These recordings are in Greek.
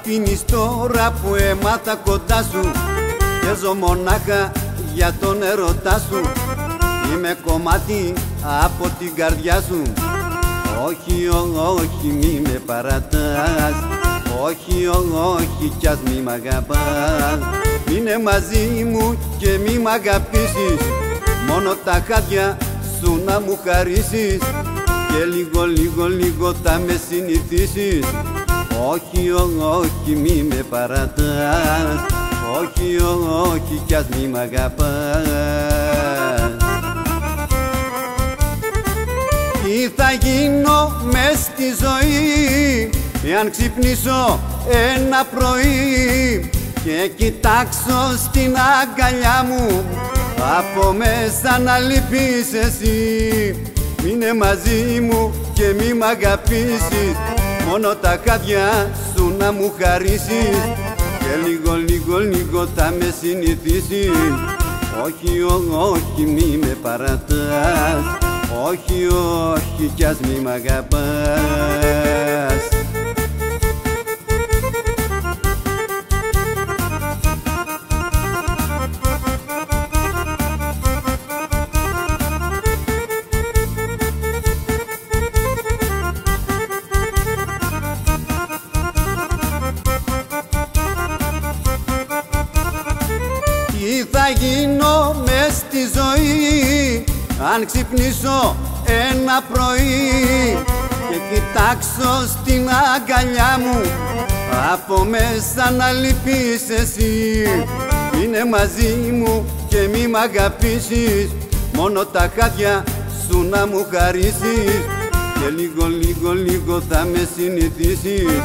αφήνεις τώρα που έμαθα κοντά σου και ζω μονάχα για τον ερωτά σου. Είμαι κομμάτι από την καρδιά σου. Όχι, όχι, μη με παρατάς. Όχι, όχι, κι ας μη μ' αγαπάς. Μείνε μαζί μου και μη μ' αγαπήσεις. Μόνο τα χάδια σου να μου χαρίσεις και λίγο, λίγο, λίγο θα με συνηθίσεις. Όχι, όχι, μη με παρατάς. Όχι, όχι, κι ας μη μ' αγαπάς. Τι θα γίνω μες στη ζωή εάν ξυπνήσω ένα πρωί και κοιτάξω στην αγκαλιά μου από μέσα να λείπεις εσύ. Μείνε μαζί μου και μη μ' αγαπήσεις. Μόνο τα χάδια σου να μου χαρίσεις και λίγο, λίγο, λίγο θα με συνηθίσεις. Όχι, όχι, μη με παρατάς. Όχι, όχι, κι ας μη μ' αγαπάς. Τι θα γίνω μες στη ζωή αν ξυπνήσω ένα πρωί και κοιτάξω στην αγκαλιά μου από μέσα να λείπεις εσύ. Είναι μαζί μου και μη μ' αγαπήσεις. Μόνο τα χάδια σου να μου χαρίσεις και λίγο, λίγο, λίγο θα με συνηθίσεις.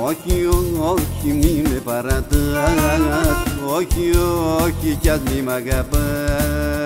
Όχι, όχι, μη με παρατάς. Όχι, όχι, κι ας μη μ' αγαπάς.